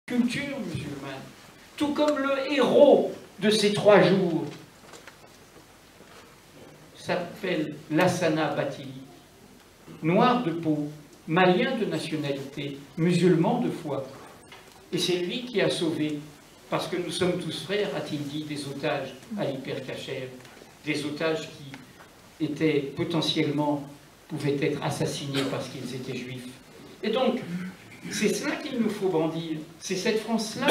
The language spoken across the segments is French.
culture musulmane. Tout comme le héros de ces 3 jours s'appelle Lassana Bathily, noir de peau, malien de nationalité, musulman de foi. Et c'est lui qui a sauvé, parce que nous sommes tous frères, a-t-il dit, des otages à l'hypercachère, des otages qui étaient potentiellement, pouvaient être assassinés parce qu'ils étaient juifs. Et donc, c'est cela qu'il nous faut brandir, c'est cette France-là.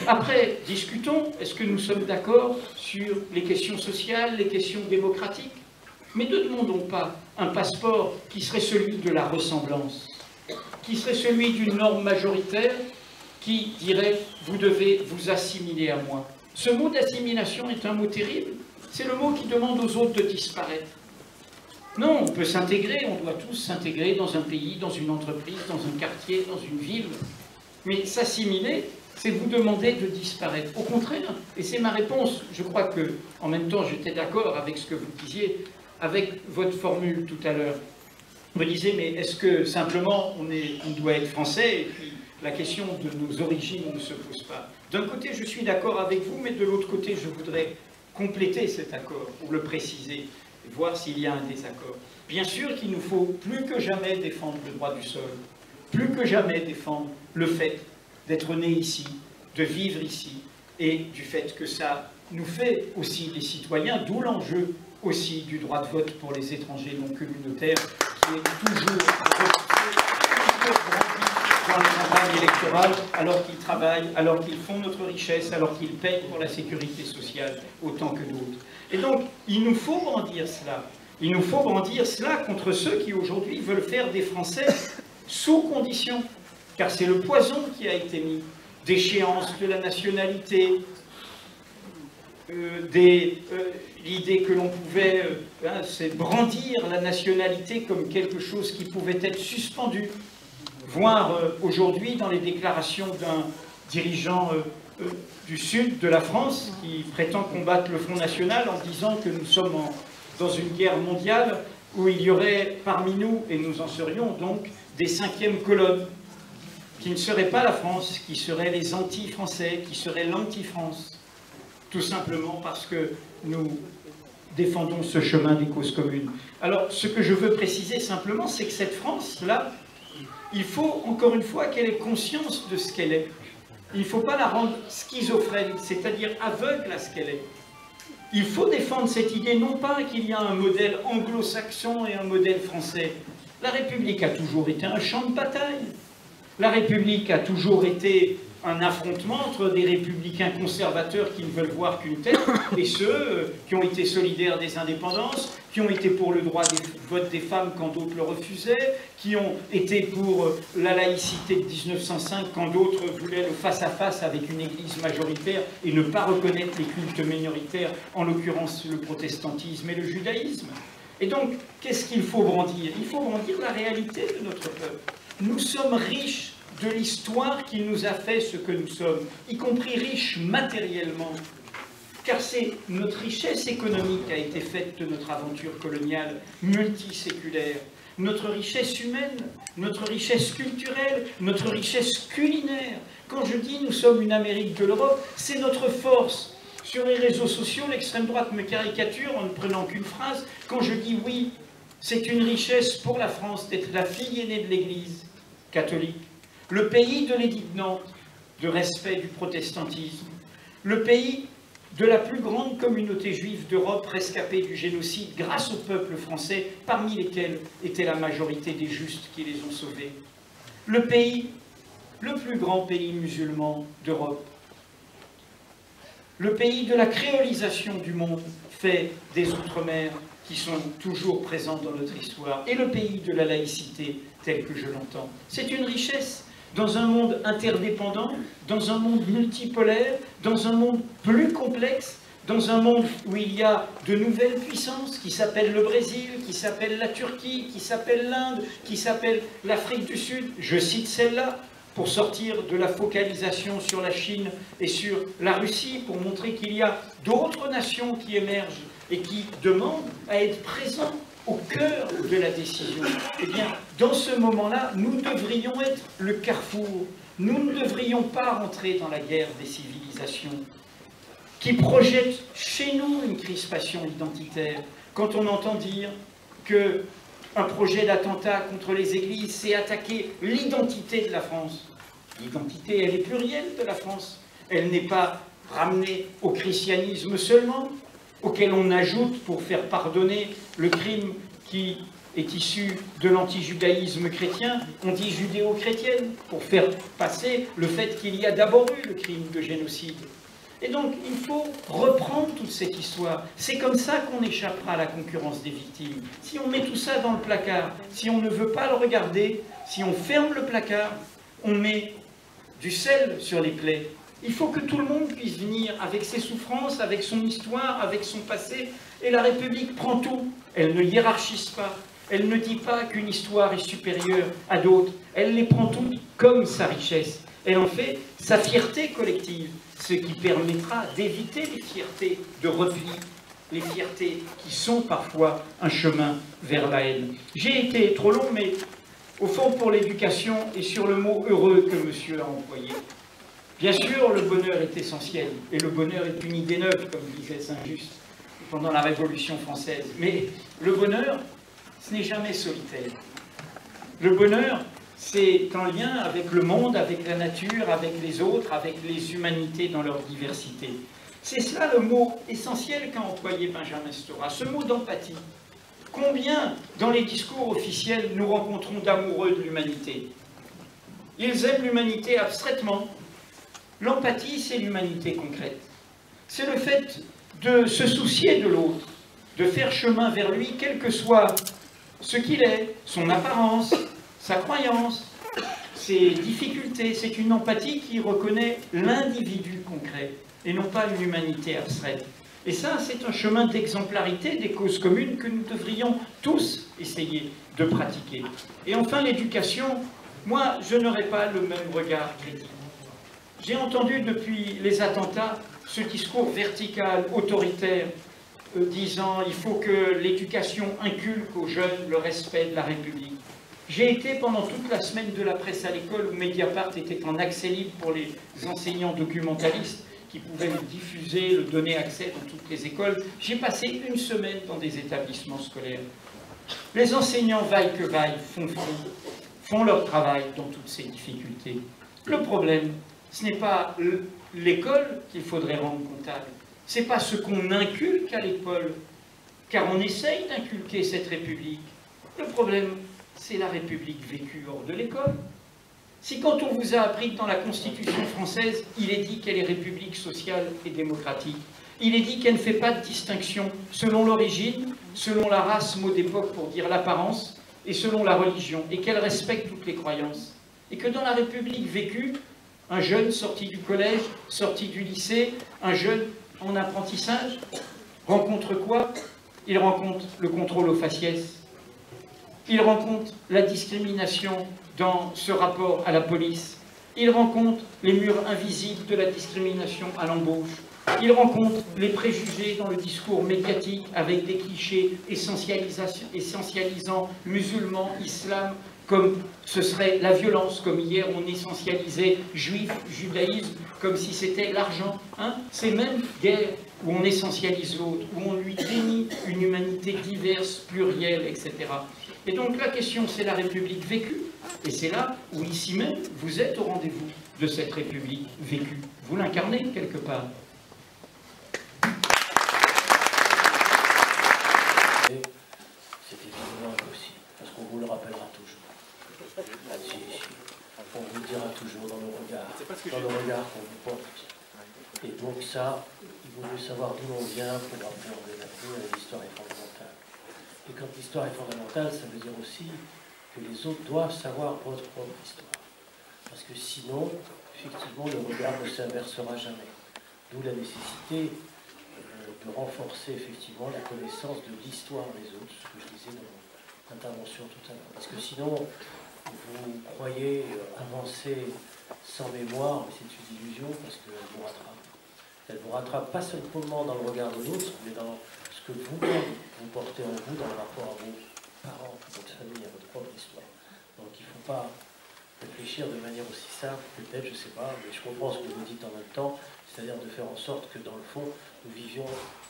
Après, discutons, est-ce que nous sommes d'accord sur les questions sociales, les questions démocratiques? Mais ne demandons pas un passeport qui serait celui de la ressemblance, qui serait celui d'une norme majoritaire qui dirait « vous devez vous assimiler à moi ». Ce mot d'assimilation est un mot terrible, c'est le mot qui demande aux autres de disparaître. Non, on peut s'intégrer, on doit tous s'intégrer dans un pays, dans une entreprise, dans un quartier, dans une ville. Mais s'assimiler, c'est vous demander de disparaître. Au contraire, et c'est ma réponse, je crois que, en même temps, j'étais d'accord avec ce que vous disiez, avec votre formule tout à l'heure. Vous me disiez, mais est-ce que simplement on doit être français et puis la question de nos origines ne se pose pas? D'un côté, je suis d'accord avec vous, mais de l'autre côté, je voudrais compléter cet accord pour le préciser. Voir s'il y a un désaccord. Bien sûr qu'il nous faut plus que jamais défendre le droit du sol, plus que jamais défendre le fait d'être né ici, de vivre ici, et du fait que ça nous fait aussi des citoyens, d'où l'enjeu aussi du droit de vote pour les étrangers non communautaires, qui est toujours dans le campagne électorale, alors qu'ils travaillent, alors qu'ils font notre richesse, alors qu'ils payent pour la sécurité sociale autant que d'autres. Et donc, il nous faut brandir cela. Il nous faut brandir cela contre ceux qui aujourd'hui veulent faire des Français sous condition, car c'est le poison qui a été mis, d'échéance de la nationalité, l'idée que l'on pouvait c'est brandir la nationalité comme quelque chose qui pouvait être suspendu, voire aujourd'hui dans les déclarations d'un dirigeant du sud de la France qui prétend combattre le Front National en disant que nous sommes dans une guerre mondiale où il y aurait parmi nous, et nous en serions donc, des 5e colonnes qui ne seraient pas la France, qui seraient les anti-français, qui seraient l'anti-France, tout simplement parce que nous défendons ce chemin des causes communes. Alors, ce que je veux préciser simplement, c'est que cette France-là, il faut, encore une fois, qu'elle ait conscience de ce qu'elle est. Il ne faut pas la rendre schizophrène, c'est-à-dire aveugle à ce qu'elle est. Il faut défendre cette idée, non pas qu'il y a un modèle anglo-saxon et un modèle français. La République a toujours été un champ de bataille. La République a toujours été un affrontement entre des républicains conservateurs qui ne veulent voir qu'une tête et ceux qui ont été solidaires des indépendances, qui ont été pour le droit de vote des femmes quand d'autres le refusaient, qui ont été pour la laïcité de 1905 quand d'autres voulaient le face-à-face avec une église majoritaire et ne pas reconnaître les cultes minoritaires, en l'occurrence le protestantisme et le judaïsme. Et donc, qu'est-ce qu'il faut brandir? Il faut brandir la réalité de notre peuple. Nous sommes riches de l'histoire qui nous a fait ce que nous sommes, y compris riches matériellement. Car c'est notre richesse économique qui a été faite de notre aventure coloniale multiséculaire, notre richesse humaine, notre richesse culturelle, notre richesse culinaire. Quand je dis nous sommes une Amérique de l'Europe, c'est notre force. Sur les réseaux sociaux, l'extrême droite me caricature en ne prenant qu'une phrase. Quand je dis oui, c'est une richesse pour la France d'être la fille aînée de l'Église catholique, le pays de l'édit de Nantes, de respect du protestantisme, le pays de la plus grande communauté juive d'Europe rescapée du génocide grâce au peuple français, parmi lesquels était la majorité des justes qui les ont sauvés. Le pays, le plus grand pays musulman d'Europe. Le pays de la créolisation du monde, fait des Outre-mer qui sont toujours présents dans notre histoire. Et le pays de la laïcité, tel que je l'entends. C'est une richesse. Dans un monde interdépendant, dans un monde multipolaire, dans un monde plus complexe, dans un monde où il y a de nouvelles puissances qui s'appellent le Brésil, qui s'appellent la Turquie, qui s'appellent l'Inde, qui s'appellent l'Afrique du Sud, je cite celle-là, pour sortir de la focalisation sur la Chine et sur la Russie, pour montrer qu'il y a d'autres nations qui émergent et qui demandent à être présents au cœur de la décision. Eh bien, dans ce moment-là, nous devrions être le carrefour, Nous ne devrions pas rentrer dans la guerre des civilisations qui projette chez nous une crispation identitaire quand on entend dire qu'un projet d'attentat contre les églises, c'est attaquer l'identité de la France. L'identité, elle est plurielle de la France. Elle n'est pas ramenée au christianisme seulement, auquel on ajoute, pour faire pardonner le crime qui est issu de l'antijudaïsme chrétien, on dit judéo-chrétienne, pour faire passer le fait qu'il y a d'abord eu le crime de génocide. Et donc, il faut reprendre toute cette histoire. C'est comme ça qu'on échappera à la concurrence des victimes. Si on met tout ça dans le placard, si on ne veut pas le regarder, si on ferme le placard, on met du sel sur les plaies. Il faut que tout le monde puisse venir avec ses souffrances, avec son histoire, avec son passé. Et la République prend tout. Elle ne hiérarchise pas. Elle ne dit pas qu'une histoire est supérieure à d'autres. Elle les prend toutes comme sa richesse. Elle en fait sa fierté collective, ce qui permettra d'éviter les fiertés de repli, les fiertés qui sont parfois un chemin vers la haine. J'ai été trop long, mais au fond, pour l'éducation et sur le mot heureux que monsieur a employé. Bien sûr, le bonheur est essentiel, et le bonheur est une idée neuve, comme disait Saint-Just pendant la Révolution française. Mais le bonheur, ce n'est jamais solitaire. Le bonheur, c'est en lien avec le monde, avec la nature, avec les autres, avec les humanités dans leur diversité. C'est cela le mot essentiel qu'a employé Benjamin Stora, ce mot d'empathie. Combien, dans les discours officiels, nous rencontrons d'amoureux de l'humanité? Ils aiment l'humanité abstraitement. L'empathie, c'est l'humanité concrète. C'est le fait de se soucier de l'autre, de faire chemin vers lui, quel que soit ce qu'il est, son apparence, sa croyance, ses difficultés. C'est une empathie qui reconnaît l'individu concret et non pas une humanité abstraite. Et ça, c'est un chemin d'exemplarité des causes communes que nous devrions tous essayer de pratiquer. Et enfin, l'éducation, moi, je n'aurai pas le même regard critique. J'ai entendu depuis les attentats ce discours vertical, autoritaire, disant il faut que l'éducation inculque aux jeunes le respect de la République. J'ai été pendant toute la semaine de la presse à l'école où Mediapart était en accès libre pour les enseignants documentalistes qui pouvaient le diffuser, le donner accès dans toutes les écoles. J'ai passé une semaine dans des établissements scolaires. Les enseignants, vaille que vaille, font leur travail dans toutes ces difficultés. Le problème, ce n'est pas l'école qu'il faudrait rendre comptable. Ce n'est pas ce qu'on inculque à l'école, car on essaye d'inculquer cette République. Le problème, c'est la République vécue hors de l'école. Si quand on vous a appris que dans la Constitution française, il est dit qu'elle est république sociale et démocratique, il est dit qu'elle ne fait pas de distinction selon l'origine, selon la race, mot d'époque pour dire l'apparence, et selon la religion, et qu'elle respecte toutes les croyances. Et que dans la République vécue, un jeune sorti du collège, sorti du lycée, un jeune en apprentissage, rencontre quoi? Il rencontre le contrôle au faciès. Il rencontre la discrimination dans ce rapport à la police. Il rencontre les murs invisibles de la discrimination à l'embauche. Il rencontre les préjugés dans le discours médiatique avec des clichés essentialisant musulmans, islam, comme ce serait la violence, comme hier on essentialisait juif, judaïsme, comme si c'était l'argent. Hein? Ces mêmes guerres où on essentialise l'autre, où on lui dénie une humanité diverse, plurielle, etc. Et donc la question, c'est la République vécue. Et c'est là où, ici même, vous êtes au rendez-vous de cette République vécue. Vous l'incarnez quelque part. C'est évidemment impossible, parce qu'on vous le rappellera toujours. On vous dira toujours dans le regard qu'on vous porte. Et donc ça, il vaut mieux savoir d'où l'on vient pour appréhender l'avenir, et l'histoire est fondamentale. Et quand l'histoire est fondamentale, ça veut dire aussi que les autres doivent savoir votre propre histoire. Parce que sinon, effectivement, le regard ne s'inversera jamais. D'où la nécessité de renforcer effectivement la connaissance de l'histoire des autres, ce que je disais dans mon intervention tout à l'heure. Parce que sinon, vous croyez avancer sans mémoire, mais c'est une illusion parce qu'elle vous rattrape. Elle vous rattrape pas simplement dans le regard de l'autre, mais dans ce que vous-même vous portez en vous dans le rapport à vos parents, à votre famille, à votre propre histoire. Donc il ne faut pas réfléchir de manière aussi simple, peut-être, je ne sais pas, mais je comprends ce que vous dites en même temps, c'est-à-dire de faire en sorte que dans le fond, nous vivions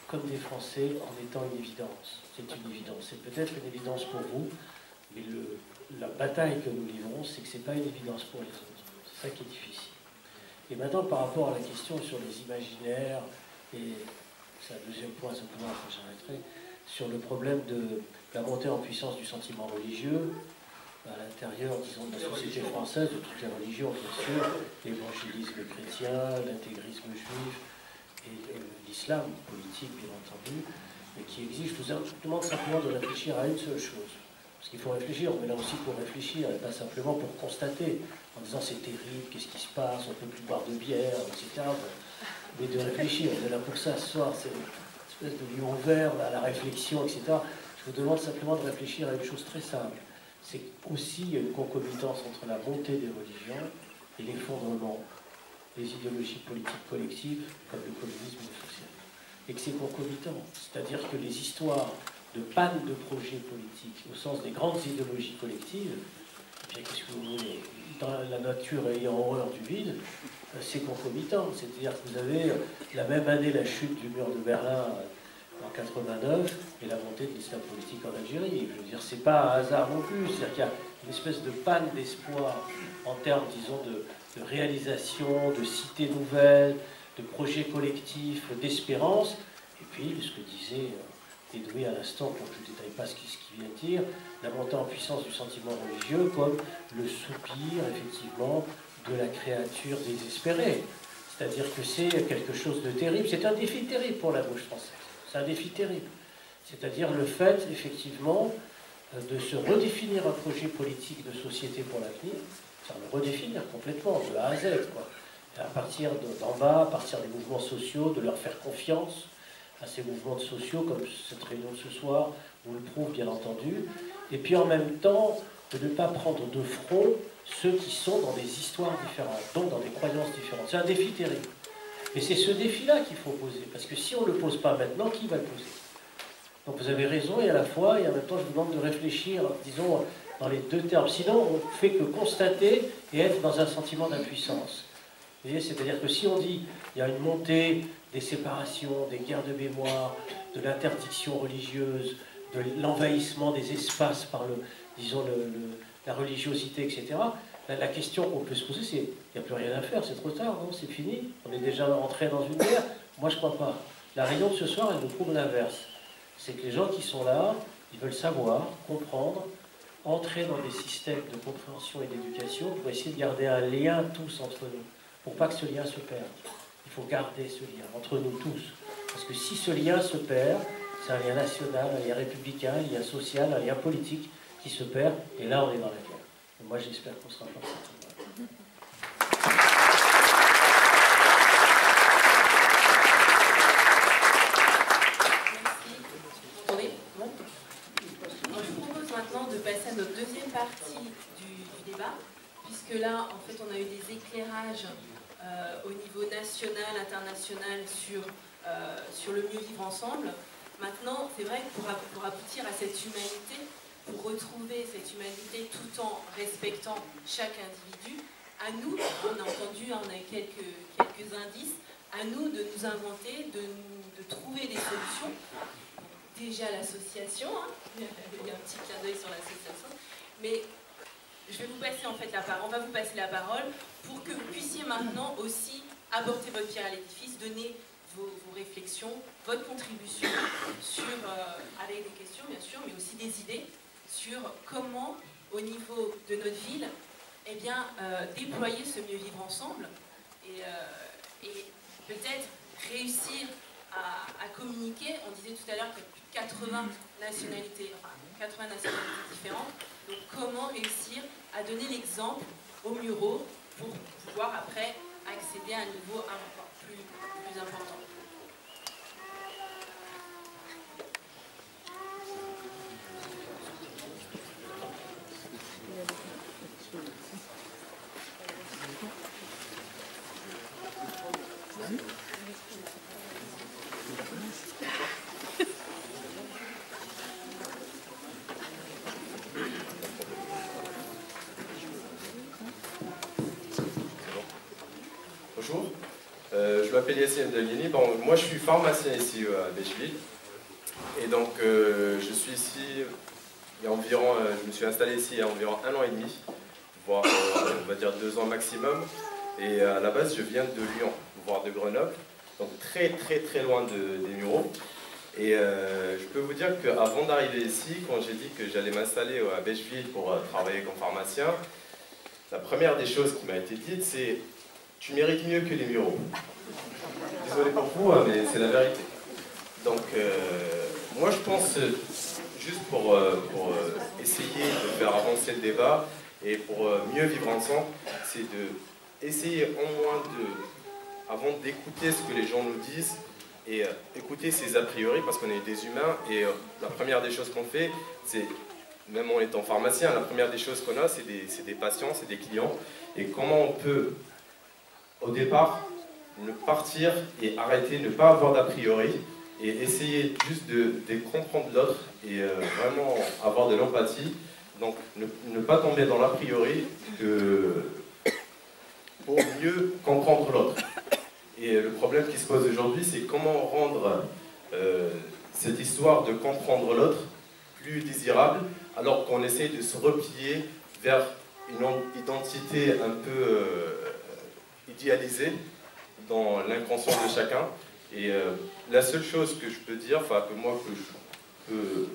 comme des Français en étant une évidence. C'est une évidence. C'est peut-être une évidence pour vous, mais la bataille que nous livrons, c'est que ce n'est pas une évidence pour les autres. C'est ça qui est difficile. Et maintenant, par rapport à la question sur les imaginaires, et c'est un deuxième point, ce point, j'arrêterai, sur le problème de la montée en puissance du sentiment religieux, à l'intérieur, disons, de la société française, de toutes les religions, bien sûr, l'évangélisme chrétien, l'intégrisme juif et l'islam politique, bien entendu, mais qui exige, je vous demande simplement de réfléchir à une seule chose. Parce qu'il faut réfléchir, on est là aussi pour réfléchir, et pas simplement pour constater, en disant c'est terrible, qu'est-ce qui se passe, on ne peut plus boire de bière, etc. Mais de réfléchir, on est là pour ça ce soir, c'est une espèce de lieu ouvert à la réflexion, etc. Je vous demande simplement de réfléchir à une chose très simple. C'est aussi une concomitance entre la montée des religions et l'effondrement des idéologies politiques collectives, comme le communisme et le socialisme. Et que c'est concomitant, c'est-à-dire que les histoires de panne de projets politiques, au sens des grandes idéologies collectives, eh bien, qu'est-ce que vous voulez, dans la nature ayant horreur du vide, c'est concomitant. C'est-à-dire que vous avez la même année la chute du mur de Berlin en 89 et la montée de l'islam politique en Algérie. Je veux dire, c'est pas un hasard non plus. C'est-à-dire qu'il y a une espèce de panne d'espoir en termes, disons, de réalisation, de cités nouvelles, de projets collectifs, d'espérance. Et puis, ce que disait Edoui à l'instant, pour que je ne détaille pas ce qu'il vient de dire, la montée en puissance du sentiment religieux comme le soupir, effectivement, de la créature désespérée. C'est-à-dire que c'est quelque chose de terrible. C'est un défi terrible pour la gauche française. C'est un défi terrible. C'est-à-dire le fait, effectivement, de se redéfinir un projet politique de société pour l'avenir, c'est le redéfinir complètement, de A à Z, quoi. À partir d'en bas, à partir des mouvements sociaux, de leur faire confiance à ces mouvements sociaux, comme cette réunion de ce soir vous le prouve, bien entendu, et puis en même temps, de ne pas prendre de front ceux qui sont dans des histoires différentes, donc dans des croyances différentes. C'est un défi terrible. Et c'est ce défi-là qu'il faut poser, parce que si on ne le pose pas maintenant, qui va le poser? Donc vous avez raison, et à la fois, et en même temps, je vous demande de réfléchir, disons, dans les deux termes. Sinon, on ne fait que constater et être dans un sentiment d'impuissance. Vous voyez, c'est-à-dire que si on dit il y a une montée des séparations, des guerres de mémoire, de l'interdiction religieuse, de l'envahissement des espaces par disons, la religiosité, etc., la question qu'on peut se poser, c'est il n'y a plus rien à faire, c'est trop tard, non, c'est fini, on est déjà entré dans une guerre. Moi, je ne crois pas. La réunion de ce soir, elle nous prouve l'inverse. C'est que les gens qui sont là, ils veulent savoir, comprendre, entrer dans des systèmes de compréhension et d'éducation pour essayer de garder un lien tous entre nous, pour pas que ce lien se perde. Il faut garder ce lien entre nous tous. Parce que si ce lien se perd, c'est un lien national, un lien républicain, un lien social, un lien politique qui se perd, et là on est dans la guerre. Et moi j'espère qu'on sera pas sorti. De passer à notre deuxième partie du débat, puisque là, en fait, on a eu des éclairages au niveau national, international sur le mieux vivre ensemble. Maintenant, c'est vrai que pour aboutir à cette humanité, pour retrouver cette humanité tout en respectant chaque individu, à nous, on a entendu, on a eu quelques indices, à nous de nous inventer, de trouver des solutions. Déjà l'association, hein. Il y a un petit clin d'œil sur l'association, mais je vais vous passer en fait la parole, on va vous passer la parole pour que vous puissiez maintenant aussi apporter votre pierre à l'édifice, donner vos réflexions, votre contribution avec des questions bien sûr, mais aussi des idées sur comment au niveau de notre ville, eh bien, déployer ce mieux vivre ensemble et peut-être réussir à communiquer. On disait tout à l'heure qu'il y a plus de 80 nationalités, différentes. Donc comment réussir à donner l'exemple aux Mureaux pour pouvoir après accéder à un niveau encore plus important. Je m'appelle Yassine Delini. Bon, moi, je suis pharmacien ici à Becheville. Et donc, je suis ici, il y a environ, je me suis installé ici il y a environ 1 an et demi, voire, on va dire 2 ans maximum. Et à la base, je viens de Lyon, voire de Grenoble, donc très loin des Mureaux. Et je peux vous dire qu'avant d'arriver ici, quand j'ai dit que j'allais m'installer à Becheville pour travailler comme pharmacien, la première des choses qui m'a été dite, c'est « tu mérites mieux que les Mureaux ». Désolé pour vous, mais c'est la vérité. Donc, moi je pense, juste pour essayer de faire avancer le débat et pour mieux vivre ensemble, c'est d'essayer au moins avant d'écouter ce que les gens nous disent et écouter ces a priori, parce qu'on est des humains et la première des choses qu'on fait, c'est, même en étant pharmacien, la première des choses qu'on a, c'est des patients, c'est des clients, et comment on peut, au départ, ne partir et arrêter, ne pas avoir d'a priori, et essayer juste de comprendre l'autre et vraiment avoir de l'empathie. Donc ne pas tomber dans l'a priori pour mieux comprendre l'autre. Et le problème qui se pose aujourd'hui, c'est comment rendre cette histoire de comprendre l'autre plus désirable, alors qu'on essaie de se replier vers une identité un peu idéalisée dans l'inconscient de chacun. Et la seule chose que je peux dire, enfin que moi que je peux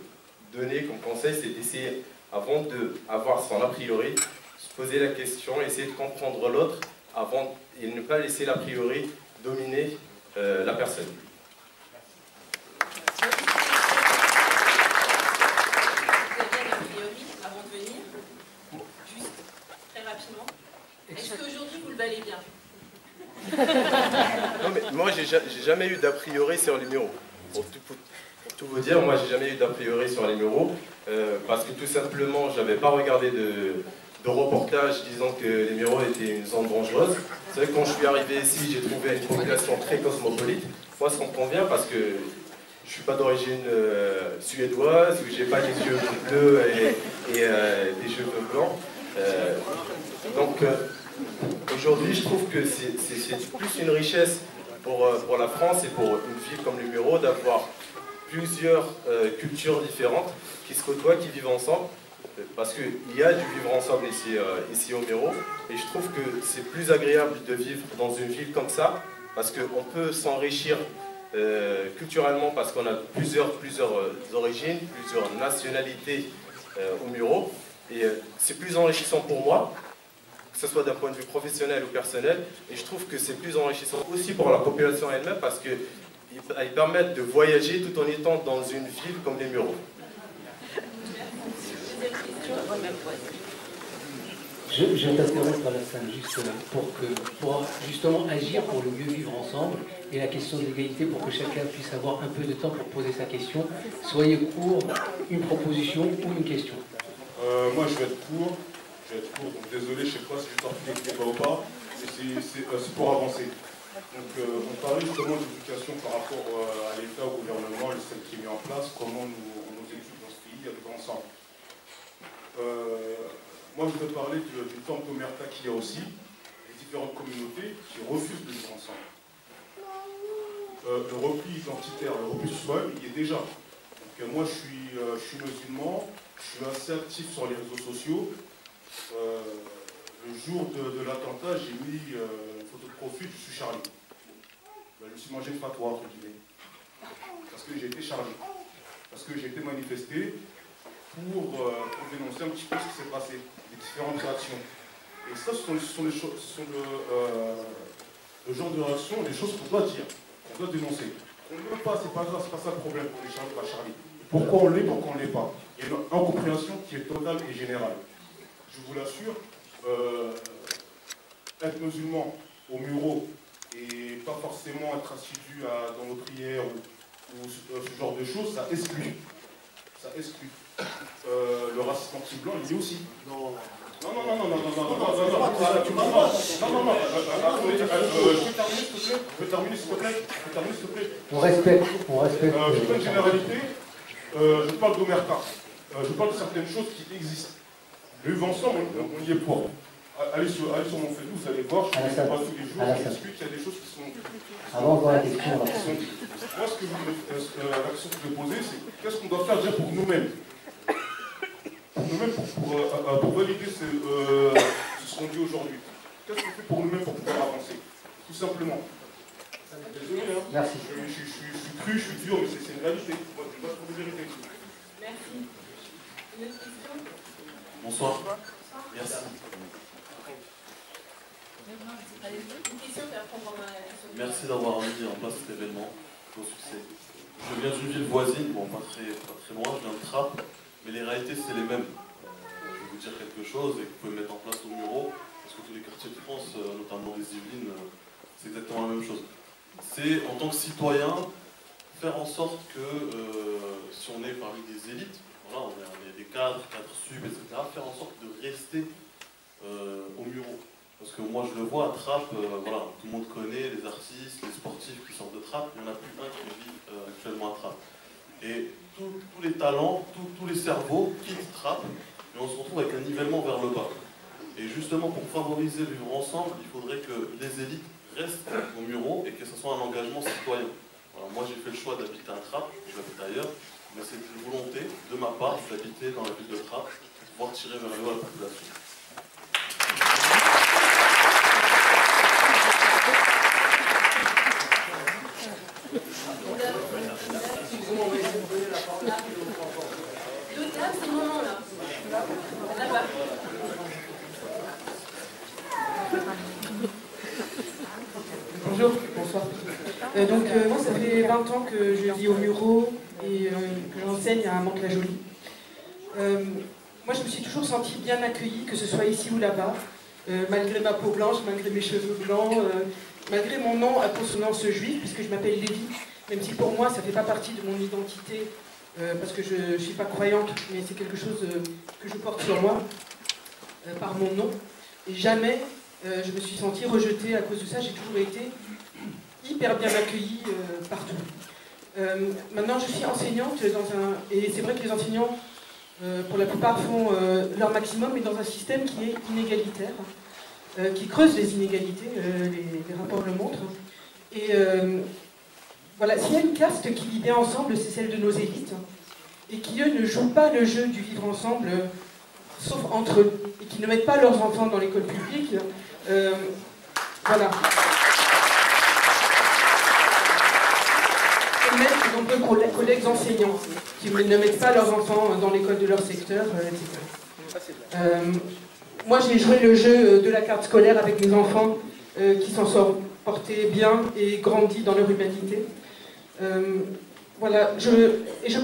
donner comme conseil, c'est d'essayer, avant d'avoir son a priori, se poser la question, essayer de comprendre l'autre avant et ne pas laisser l'a priori dominer la personne. Vous aviez un a priori avant de venir, juste très rapidement. Est-ce qu'aujourd'hui vous le valez bien? Non, mais moi j'ai jamais eu d'a priori sur les Mureaux. Pour tout vous dire, moi j'ai jamais eu d'a priori sur les Mureaux parce que tout simplement j'avais pas regardé de reportage disant que les Mureaux étaient une zone dangereuse. C'est vrai que quand je suis arrivé ici, j'ai trouvé une population très cosmopolite. Moi ça me convient parce que je suis pas d'origine suédoise, j'ai pas les yeux bleus et des cheveux blancs. Donc aujourd'hui, je trouve que c'est plus une richesse pour la France et pour une ville comme les Mureaux d'avoir plusieurs cultures différentes qui se côtoient, qui vivent ensemble. Parce qu'il y a du vivre ensemble ici aux Mureaux. Et je trouve que c'est plus agréable de vivre dans une ville comme ça, parce qu'on peut s'enrichir culturellement, parce qu'on a plusieurs origines, plusieurs nationalités aux Mureaux. Et c'est plus enrichissant pour moi, que ce soit d'un point de vue professionnel ou personnel, et je trouve que c'est plus enrichissant aussi pour la population elle-même parce qu'ils permettent de voyager tout en étant dans une ville comme les Mureaux. Je t'interromps par la salle juste pour justement agir pour le mieux vivre ensemble et la question de l'égalité pour que chacun puisse avoir un peu de temps pour poser sa question. Soyez court, une proposition ou une question. Moi je vais être court. Donc désolé, je ne sais pas si je sorti le débat ou pas, mais c'est pour avancer. Donc on parlait justement d'éducation par rapport à l'État, au gouvernement, le système qui est mis en place, comment nos études dans ce pays vivent ensemble. Moi je voudrais parler du temple d'Omerta qu'il y a aussi, les différentes communautés qui refusent de vivre ensemble. Le repli identitaire, le repli sur soi-même, il y est déjà. Donc moi je suis musulman, je suis assez actif sur les réseaux sociaux. Le jour de l'attentat, j'ai mis une photo de profil, je suis Charlie. Je me suis mangé une fatwa, entre guillemets. Parce que j'ai été Charlie. Parce que j'ai été manifesté pour dénoncer un petit peu ce qui s'est passé, les différentes réactions. Et ça, ce sont le genre de réactions, des choses qu'on doit dire, qu'on doit dénoncer. On ne peut pas, c'est pas grave, c'est pas ça le problème pour les Charlie, pas Charlie. Pourquoi on l'est, pourquoi on ne l'est pas. Il y a une incompréhension qui est totale et générale. Je vous l'assure, être musulman aux Mureaux et pas forcément être assidu dans nos prières ou ce genre de choses, ça exclut. Ça exclut. Le racisme anti-blanc, il y est aussi. Non, je peux terminer s'il te plaît. On respecte. Je fais une généralité, je parle d'Omerta. Je parle de certaines choses qui existent. Le vivre ensemble, on y est pour. Allez sur mon Facebook, vous allez voir, je ne fais pas tous les jours, je m'explique qu'il y a des choses qui sont Avant de voir la question, Moi, l'action que je vais poser, c'est qu'est-ce qu'on doit faire déjà pour nous-mêmes? Pour nous-mêmes, pour valider ce qu'on dit aujourd'hui. Qu'est-ce qu'on fait pour nous-mêmes pour pouvoir avancer? Tout simplement. Désolé, hein. Merci. Je suis cru, je suis dur, mais c'est une réalité. Moi, je passe pour des vérités. Merci. Une autre question? Bonsoir. Merci. Une question, puis après on prendra la question. Merci d'avoir mis en place cet événement. Bon succès. Je viens d'une ville voisine, bon pas très loin, je viens de Trappes, mais les réalités c'est les mêmes. Je vais vous dire quelque chose et que vous pouvez mettre en place au Muro, parce que tous les quartiers de France, notamment les Yvelines, c'est exactement la même chose. C'est en tant que citoyen, faire en sorte que si on est parmi des élites, voilà, on est des cadres sub, etc., faire en sorte de rester au Muro. Parce que moi je le vois à Trappes, voilà, tout le monde connaît les artistes, les sportifs qui sortent de Trappes, il n'y en a plus un qui vit actuellement à Trappes. Et tous les talents, tous les cerveaux quittent Trappes, et on se retrouve avec un nivellement vers le bas. Et justement pour favoriser le vivre ensemble, il faudrait que les élites restent au Muro et que ce soit un engagement citoyen. Alors moi j'ai fait le choix d'habiter à Trappes, j'habite ailleurs, mais c'est une volonté de ma part d'habiter dans la ville de Trappes pour pouvoir tirer vers le haut la population. L'autre là, c'est le moment là. Là-bas. Bonjour, bonsoir. Moi ça fait 20 ans que je vis au Muro et que j'enseigne à Mantes-la-Jolie. Moi je me suis toujours sentie bien accueillie, que ce soit ici ou là-bas, malgré ma peau blanche, malgré mes cheveux blancs, malgré mon nom à consonance juive, puisque je m'appelle Lévi, même si pour moi ça ne fait pas partie de mon identité, parce que je ne suis pas croyante, mais c'est quelque chose que je porte sur moi, par mon nom. Et jamais je me suis sentie rejetée à cause de ça, j'ai toujours été hyper bien accueillie partout. Maintenant je suis enseignante et c'est vrai que les enseignants pour la plupart font leur maximum, mais dans un système qui est inégalitaire, qui creuse les inégalités, les rapports le montrent. Et voilà, s'il y a une caste qui vit bien ensemble, c'est celle de nos élites, et qui eux ne jouent pas le jeu du vivre ensemble, sauf entre eux, et qui ne mettent pas leurs enfants dans l'école publique. Voilà. Et même de nombreux collègues enseignants qui ne mettent pas leurs enfants dans l'école de leur secteur, etc. Moi, j'ai joué le jeu de la carte scolaire avec mes enfants qui s'en sont portés bien et grandis dans leur humanité. Voilà, je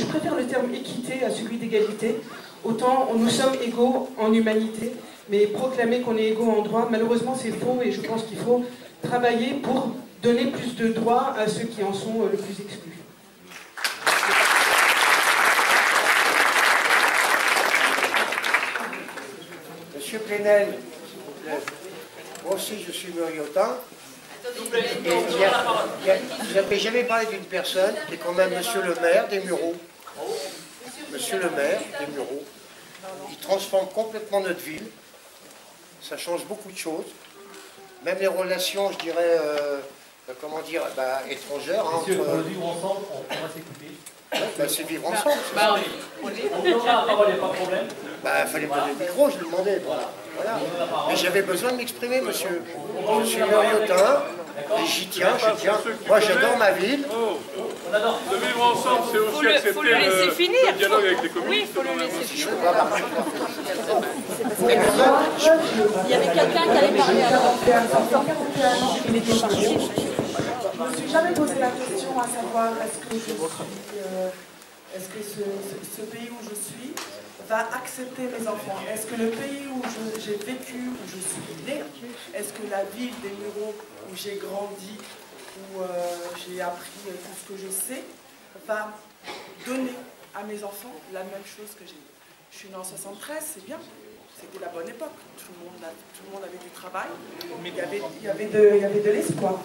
préfère le terme équité à celui d'égalité. Autant nous sommes égaux en humanité, mais proclamer qu'on est égaux en droit, malheureusement c'est faux et je pense qu'il faut travailler pour donner plus de droits à ceux qui en sont le plus exclus. Monsieur Plenel, moi aussi je suis muriotin. Et j'avais parlé d'une personne qui est quand même monsieur le maire des Mureaux. Monsieur le maire des Mureaux. Il transforme complètement notre ville. Ça change beaucoup de choses. Même les relations, je dirais, comment dire, étrangères. Monsieur, entre... pour le vivre ensemble, on va s'écouter. C'est vivre ensemble. On donnera la parole, il n'y a pas de problème. Il fallait poser le micro, je le demandais. Voilà. Mais j'avais besoin de m'exprimer, monsieur. Je suis muriotin, et j'y tiens. Moi, j'adore ma ville. Le vivre ensemble, c'est aussi accepter le dialogue avec les communes. Oui, il faut le laisser finir. Il y avait quelqu'un qui allait parler alors. Il était parti. Je ne me suis jamais posé la question à savoir est-ce que ce pays où je suis va accepter mes enfants. Est-ce que le pays où j'ai vécu, où je suis née, est-ce que la ville des Mureaux où j'ai grandi, où j'ai appris tout ce que je sais, va donner à mes enfants la même chose que j'ai. Je suis née en 73, c'est bien. C'était la bonne époque. Tout le monde avait du travail. Il y avait de l'espoir.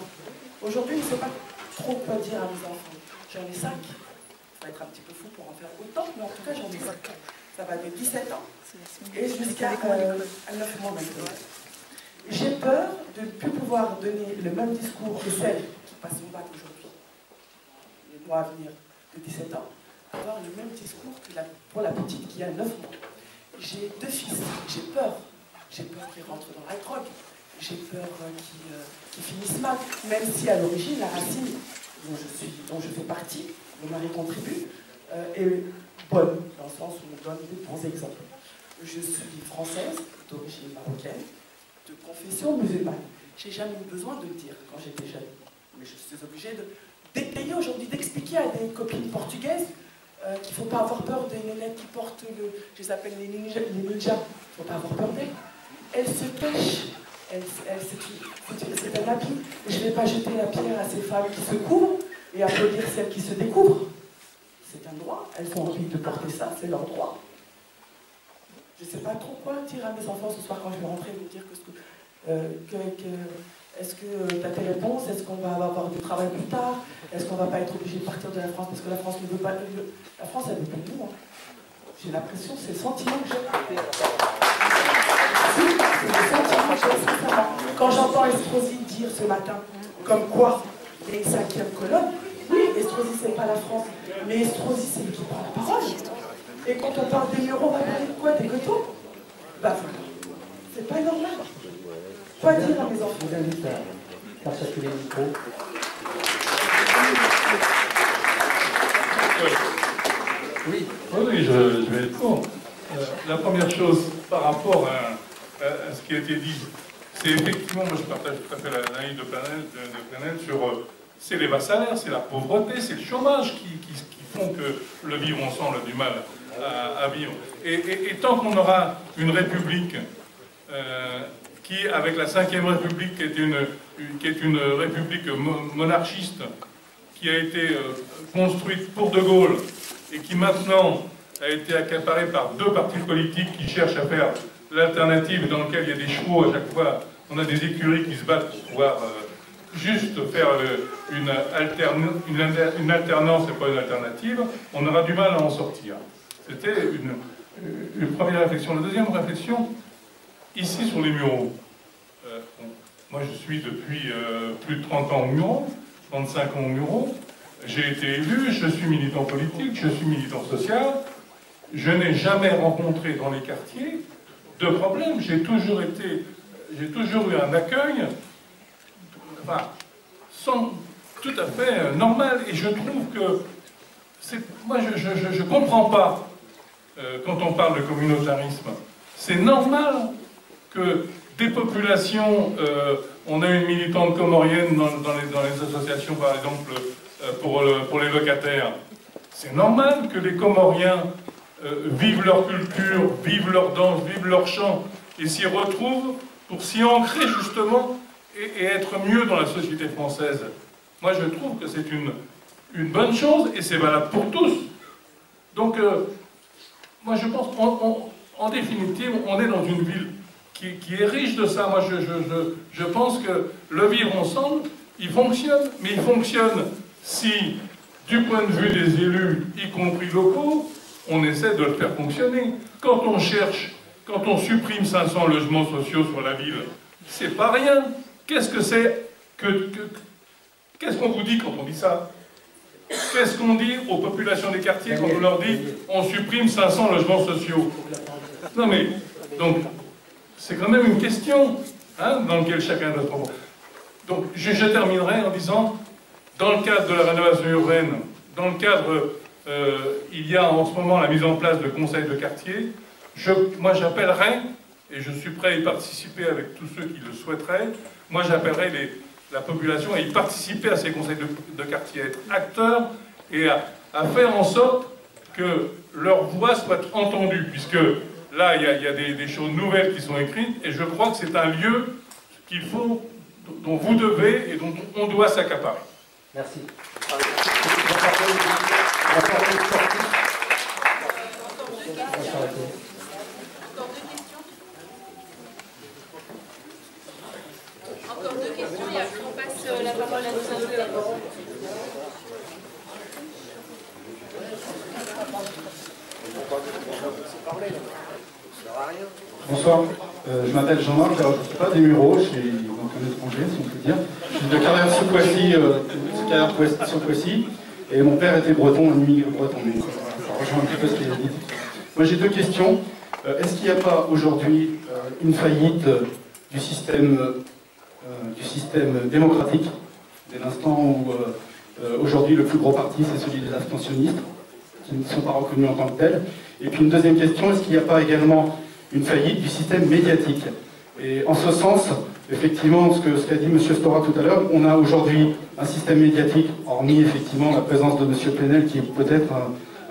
Aujourd'hui, je ne sais pas trop quoi dire à mes enfants. J'en ai 5. Ça va être un petit peu fou pour en faire autant, mais en tout cas, j'en ai 5. Ça va de 17 ans et jusqu'à 9 mois maintenant. J'ai peur de ne plus pouvoir donner le même discours que celle qui passe son bac aujourd'hui, les mois à venir, de 17 ans, avoir le même discours que pour la petite qui a 9 mois. J'ai 2 fils, j'ai peur. J'ai peur qu'ils rentrent dans la drogue. J'ai peur qu'ils finissent mal, même si à l'origine, la racine dont je fais partie, mon mari contribue, est bonne, dans le sens où on donne des bons exemples. Je suis française, d'origine marocaine, de confession musulmane. J'ai jamais eu besoin de le dire quand j'étais jeune. Mais je suis obligée d'étayer aujourd'hui, d'expliquer à des copines portugaises qu'il ne faut pas avoir peur des nénettes qui portent je les appelle les ninjas. Il ne faut pas avoir peur d'elles. Elles se cachent. C'est un habit. Je ne vais pas jeter la pierre à ces femmes qui se couvrent et applaudir celles qui se découvrent. C'est un droit. Elles ont envie de porter ça, c'est leur droit. Je ne sais pas trop quoi dire à mes enfants ce soir quand je vais rentrer, me dire est-ce que tu as tes réponses? Est-ce qu'on va avoir du travail plus tard? Est-ce qu'on ne va pas être obligé de partir de la France parce que la France ne veut pas... La France, elle veut pas de nous. Hein. J'ai l'impression, c'est le sentiment que j'ai. C'est le sentiment que j'ai, sincèrement. Quand j'entends Estrosi dire ce matin, comme quoi il y a une 5e colonne, oui, Estrosi, c'est pas la France, mais Estrosi, c'est lui qui prend la parole. Et quand on parle des mureaux, on va parler de quoi? Des ghettos? Bah, c'est pas normal. Pas dire à mes enfants. Je vous invite à faire circuler le micro. Oui, oui, je vais être court. La première chose, par rapport à ce qui a été dit, c'est effectivement, moi je partage tout à fait l'analyse de Planel sur c'est les bas salaires, c'est la pauvreté, c'est le chômage qui font que le vivre ensemble a du mal à vivre. Et tant qu'on aura une république qui, avec la 5e République, qui est une république monarchiste, qui a été construite pour De Gaulle, et qui maintenant a été accaparée par 2 partis politiques qui cherchent à faire l'alternative, dans lequel il y a des chevaux à chaque fois, on a des écuries qui se battent pour pouvoir juste faire une alternance et pas une alternative, on aura du mal à en sortir. C'était une première réflexion. La deuxième réflexion, ici sur les Mureaux. Moi je suis depuis plus de 30 ans aux Mureaux, 35 ans aux Mureaux. J'ai été élu, je suis militant politique, je suis militant social. Je n'ai jamais rencontré dans les quartiers de problème. J'ai toujours eu un accueil, enfin, tout à fait normal. Et je trouve que, moi je ne comprends pas quand on parle de communautarisme. C'est normal que des populations, on a une militante comorienne dans les associations, par exemple, pour les locataires. C'est normal que les Comoriens vivent leur culture, vivent leur danse, vivent leur chant, et s'y retrouvent pour s'y ancrer justement et être mieux dans la société française. Moi je trouve que c'est une bonne chose, et c'est valable pour tous. Donc, moi je pense qu'en définitive, on est dans une ville qui est riche de ça. Moi je pense que le vivre ensemble, il fonctionne, mais il fonctionne si, du point de vue des élus, y compris locaux, on essaie de le faire fonctionner. Quand on supprime 500 logements sociaux sur la ville, c'est pas rien. Qu'est-ce que c'est qu'est-ce qu'on vous dit quand on dit ça? Qu'est-ce qu'on dit aux populations des quartiers quand on leur dit on supprime 500 logements sociaux? Non mais, donc, c'est quand même une question dans laquelle chacun doit se répondre. Donc, je terminerai en disant, dans le cadre de la rénovation urbaine, dans le cadre, il y a en ce moment la mise en place de conseils de quartier. Moi j'appellerais, et je suis prêt à y participer avec tous ceux qui le souhaiteraient, moi j'appellerais la population à y participer à ces conseils de quartier, à être acteurs et à faire en sorte que leur voix soit entendue, puisque là il y a des choses nouvelles qui sont écrites, et je crois que c'est un lieu dont vous devez et dont on doit s'accaparer. Merci. Encore 2 questions et après on passe la parole à nos invités. Bonsoir. Je m'appelle Jean-Marc, alors je ne suis pas des Mureaux, je suis donc un étranger, si on peut dire. Je suis de carrière sur Poissy, et mon père était breton, un immigré breton. Donc, ça rejoint un petit peu ce qu'il a dit. Moi j'ai deux questions. Est-ce qu'il n'y a pas aujourd'hui une faillite du système démocratique, dès l'instant où aujourd'hui le plus gros parti c'est celui des abstentionnistes, qui ne sont pas reconnus en tant que tels? Et puis une deuxième question, est-ce qu'il n'y a pas également une faillite du système médiatique? Et en ce sens, effectivement, ce qu'a dit M. Stora tout à l'heure, on a aujourd'hui un système médiatique, hormis effectivement la présence de M. Plenel, qui est peut-être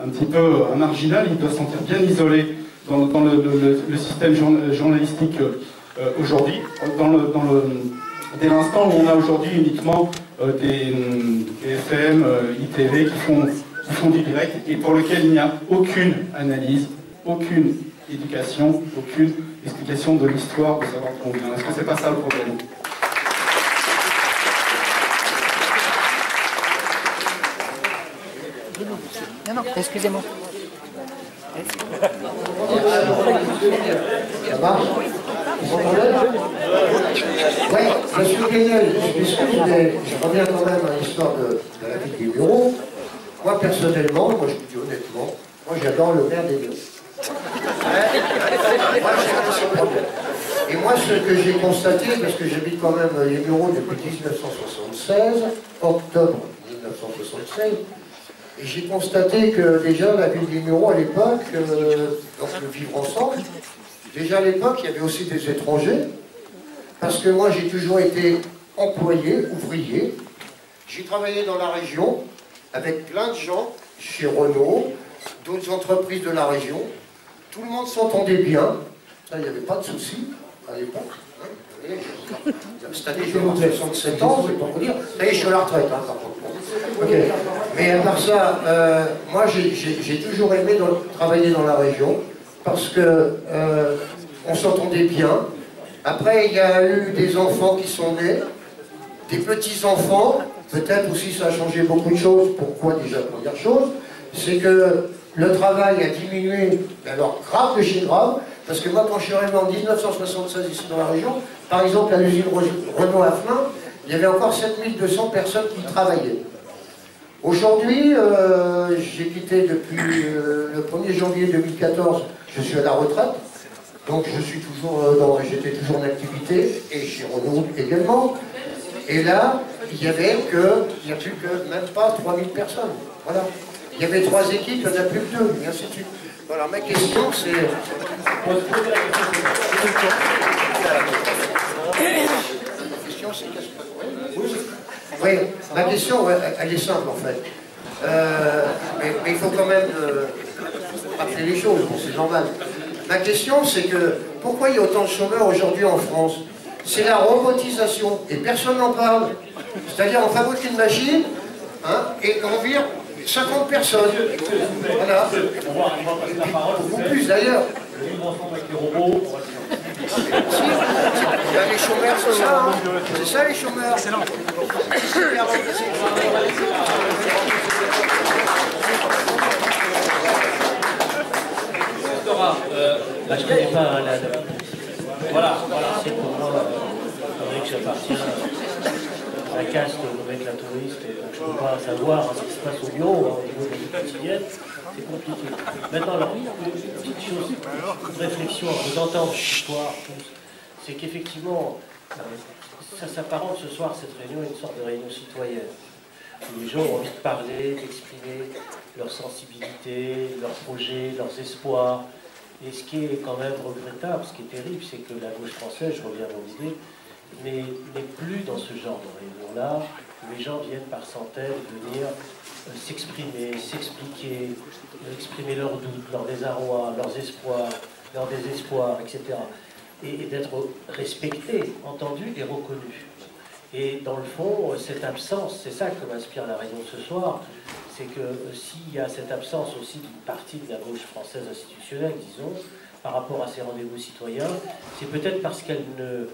un petit peu un marginal, il doit se sentir bien isolé dans le système journalistique aujourd'hui, dès l'instant où on a aujourd'hui uniquement des FM, ITV qui font du direct et pour lequel il n'y a aucune analyse, aucune éducation, aucune explication de l'histoire, de savoir d'où on vient. Est-ce que c'est pas ça le problème? Non, excusez-moi. Ça marche? Oui, monsieur Plenel, je reviens quand même à l'histoire de la ville des bureaux. Moi, personnellement, moi je vous dis honnêtement, moi j'adore le maire des bureaux. Moi, j'ai pas ce problème. Et moi, ce que j'ai constaté, parce que j'habite quand même les bureaux depuis 1976, octobre 1976, et j'ai constaté que déjà la ville des Mureaux à l'époque, donc le vivre ensemble, déjà à l'époque il y avait aussi des étrangers, parce que moi j'ai toujours été employé, ouvrier, j'ai travaillé dans la région avec plein de gens, chez Renault, d'autres entreprises de la région, tout le monde s'entendait bien, ça il n'y avait pas de souci à l'époque. Cette année je vais monter à 67 ans, c'est pour vous dire, ça y est je suis à la retraite par contre. Okay. Mais à part ça, moi j'ai toujours aimé travailler dans la région parce que on s'entendait bien. Après il y a eu des enfants qui sont nés, des petits-enfants, peut-être aussi ça a changé beaucoup de choses. Pourquoi déjà? Première chose, c'est que le travail a diminué, alors grave de chez grave, parce que moi quand je suis arrivé en 1976 ici dans la région, par exemple à l'usine Renault à Flins, il y avait encore 7200 personnes qui travaillaient. Aujourd'hui, j'ai quitté depuis le 1er janvier 2014, je suis à la retraite, donc je suis toujours j'étais toujours en activité, et chez Renault également. Et là, il n'y a plus que même pas 3000 personnes. Voilà. Il y avait 3 équipes, il n'y en a plus que 2, et ainsi de suite. Voilà, ma question c'est... Oui, ma question, elle est simple en fait. Mais il faut quand même rappeler les choses, bon, c'est normal. Ma question, c'est que pourquoi il y a autant de chômeurs aujourd'hui en France? C'est la robotisation, et personne n'en parle. C'est-à-dire, on fabrique une machine, hein, et on vire 50 personnes. Voilà. Beaucoup plus d'ailleurs. Les chômeurs, c'est ça, hein. C'est ça les chômeurs. Excellent. Je ne connais pas la... Voilà, c'est pour moi, que j'appartiens à la caste nomenclaturiste, donc je ne peux pas savoir ce qui se passe au bureau, au niveau de la vie quotidienne, c'est compliqué. Maintenant, alors, une petite chose, une réflexion, vous entendre l'histoire, c'est qu'effectivement, ça s'apparente ce soir, cette réunion, à une sorte de réunion citoyenne, où les gens ont envie de parler, d'exprimer leur sensibilité, leurs projets, leurs espoirs. Et ce qui est quand même regrettable, ce qui est terrible, c'est que la gauche française, je reviens à mon idée, n'est plus dans ce genre de réunion-là, où les gens viennent par centaines venir s'exprimer, s'expliquer, exprimer leurs doutes, leurs désarrois, leurs espoirs, leurs désespoirs, etc. Et d'être respectés, entendus et reconnus. Et dans le fond, cette absence, c'est ça que m'inspire la réunion ce soir, c'est que s'il y a cette absence aussi d'une partie de la gauche française institutionnelle, disons, par rapport à ces rendez-vous citoyens, c'est peut-être parce qu'elle ne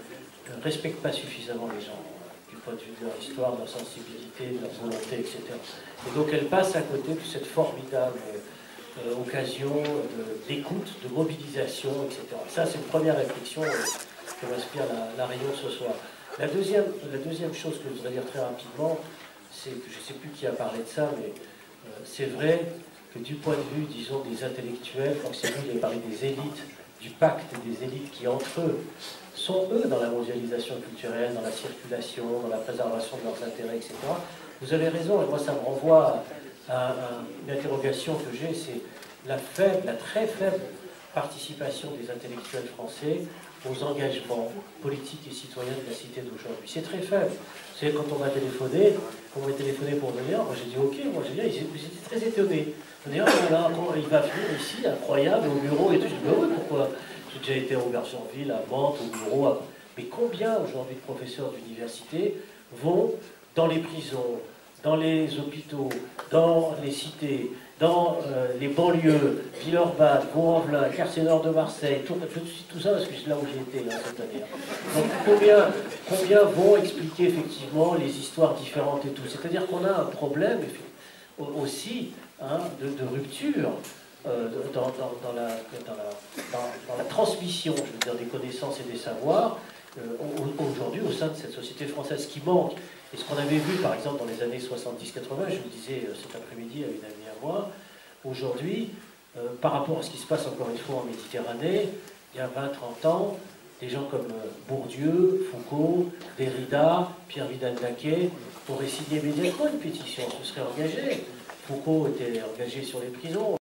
respecte pas suffisamment les gens, du point de vue de leur histoire, de leur sensibilité, de leur volonté, etc. Et donc elle passe à côté de cette formidable occasion d'écoute, de mobilisation, etc. Ça, c'est une première réflexion que m'inspire la réunion de ce soir. La deuxième chose que je voudrais dire très rapidement, c'est que je ne sais plus qui a parlé de ça, mais c'est vrai que du point de vue, disons, des intellectuels, je crois que c'est lui qui a parlé des élites, du pacte des élites qui, entre eux, sont eux dans la mondialisation culturelle, dans la circulation, dans la préservation de leurs intérêts, etc. Vous avez raison, et moi ça me renvoie à une interrogation que j'ai, c'est la très faible participation des intellectuels français aux engagements politiques et citoyens de la cité d'aujourd'hui. C'est très faible. Vous savez, quand on m'a téléphoné pour venir, moi j'ai dit ok, moi j'ai dit, ils étaient très étonnés. On dit, oh là, il va venir ici, incroyable, au bureau et tout. Je dis, ben oui, pourquoi? J'ai déjà été à Aubergenville, à Mantes, au bureau. Mais combien aujourd'hui de professeurs d'université vont dans les prisons, dans les hôpitaux, dans les cités, dans les banlieues, Villeurbanne, Vaux-en-Velin, Quartier Nord de Marseille, tout ça, parce que c'est là où j'ai été cette année. Donc combien vont expliquer effectivement les histoires différentes et tout? C'est-à-dire qu'on a un problème aussi de rupture dans la transmission, je veux dire, des connaissances et des savoirs aujourd'hui au sein de cette société française qui manque. Et ce qu'on avait vu, par exemple, dans les années 70-80, je vous disais cet après-midi à une amie à moi, aujourd'hui, par rapport à ce qui se passe encore une fois en Méditerranée, il y a 20-30 ans, des gens comme Bourdieu, Foucault, Derrida, Pierre Vidal-Naquet auraient signé immédiatement une pétition, se seraient engagés. Foucault était engagé sur les prisons.